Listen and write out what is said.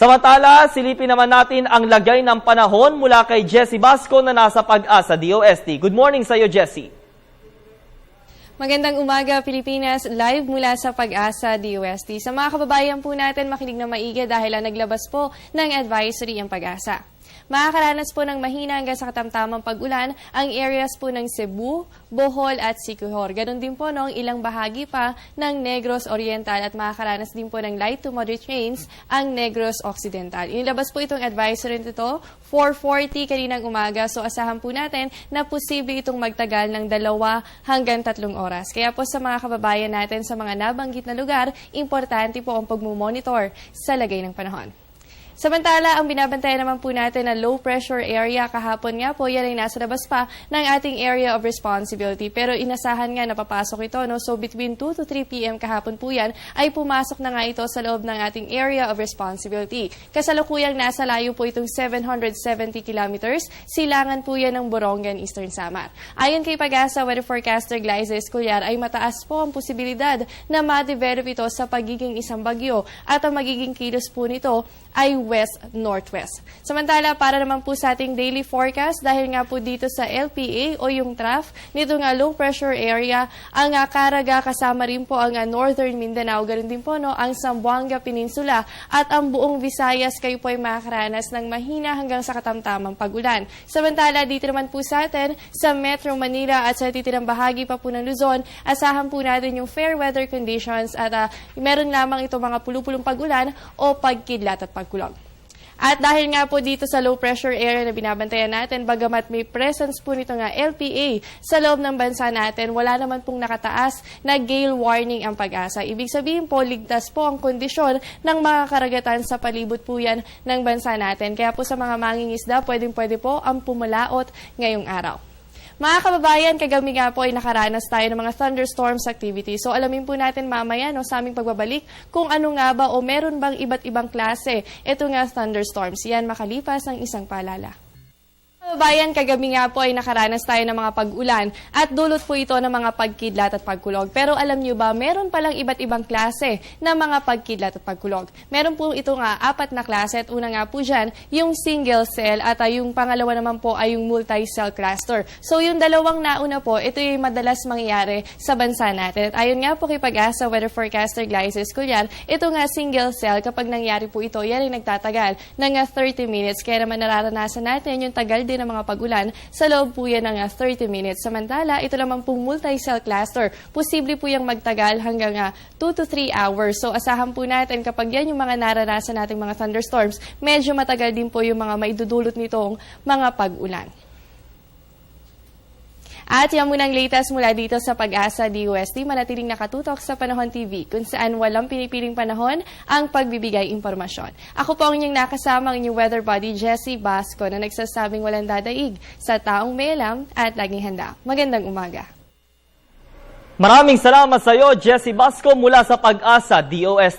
Samantala, silipin naman natin ang lagay ng panahon mula kay Jessie Basco na nasa Pag-asa DOST. Good morning sa iyo, Jessie. Magandang umaga, Pilipinas. Live mula sa Pag-asa DOST. Sa mga kababayan po natin, makinig na maigi dahil naglabas po ng advisory ang Pag-asa. Makakaranas po ng mahina hanggang sa katamtamang pag-ulan ang areas po ng Cebu, Bohol at Siquijor. Ganon din po ng ilang bahagi pa ng Negros Oriental at makakaranas din po ng light to moderate rains ang Negros Occidental. Inilabas po itong advisory nito 4:40 kaninang umaga, so asahan po natin na posible itong magtagal ng 2 hanggang 3 oras. Kaya po sa mga kababayan natin sa mga nabanggit na lugar, importante po ang pagmumonitor sa lagay ng panahon. Samantala, ang binabantayan naman po natin na low pressure area kahapon nga po, yan ay nasa labas pa ng ating area of responsibility. Pero inasahan nga na papasok ito, no? So between 2 to 3 p.m. kahapon po yan ay pumasok na nga ito sa loob ng ating area of responsibility. Kasalukuyang nasa layo po itong 770 kilometers, silangan po yan ng Borongan, Eastern Samar. Ayon kay Pag-asa weather forecaster Glyza Escollar ay mataas po ang posibilidad na ma-develop ito sa pagiging isang bagyo at ang magiging kilos po nito ay west-northwest. Samantala, para naman po sa ating daily forecast, dahil nga po dito sa LPA o yung trough, nito nga low pressure area, ang Caraga kasama rin po ang Northern Mindanao, ganoon din po no, ang Zamboanga Peninsula at ang buong Visayas, kayo po ay makakaranas ng mahina hanggang sa katamtamang pag-ulan. Samantala, dito naman po sa atin, sa Metro Manila at sa titirang bahagi pa po ng Luzon, asahan po natin yung fair weather conditions at meron lamang ito mga pulupulong pag-ulan o pagkidlat at pagkulog. At dahil nga po dito sa low pressure area na binabantayan natin, bagamat may presence po nito nga LPA sa loob ng bansa natin, wala naman pong nakataas na gale warning ang Pag-asa. Ibig sabihin po, ligtas po ang kondisyon ng mga karagatan sa palibot po yan ng bansa natin. Kaya po sa mga mangingisda, pwede po ang pumalaot ngayong araw. Mga kababayan, kagabi nga po ay nakaranas tayo ng mga thunderstorms activity. So alamin po natin mamaya no, sa aming pagbabalik kung ano nga ba o meron bang iba't ibang klase ito nga thunderstorms. Yan makalipas ang isang paalala. Kababayan, kagabi nga po ay nakaranas tayo ng mga pag-ulan at dulot po ito ng mga pagkidlat at pagkulog. Pero alam nyo ba, meron palang iba't ibang klase ng mga pagkidlat at pagkulog. Meron po ito nga 4 na klase at una nga po dyan, yung single cell at yung pangalawa naman po ay yung multi-cell cluster. So yung dalawang nauna po, ito yung madalas mangyayari sa bansa natin. At ayon nga po kay Pag-asa weather forecaster Glyza Escollar, ito nga single cell, kapag nangyari po ito, yan ay nagtatagal ng 30 minutes. Kaya naman nararanasan natin yung tagal din ng mga pag-ulan sa loob po yan ng 30 minutes. Samantala, ito naman pong multi-cell cluster. Posible po yung magtagal hanggang 2 to 3 hours. So asahan po natin kapag yan yung mga naranasan nating mga thunderstorms, medyo matagal din po yung mga maidudulot nitong mga pag-ulan. At yan muna ang latest mula dito sa Pag-asa DOST. Manatiling nakatutok sa Panahon TV kung saan walang pinipiling panahon ang pagbibigay impormasyon. Ako po ang inyong nakasama, ang inyong weather buddy Jessie Basco na nagsasabing walang dadaig sa taong may alam at laging handa. Magandang umaga. Maraming salamat sa iyo, Jessie Basco mula sa Pag-asa DOST.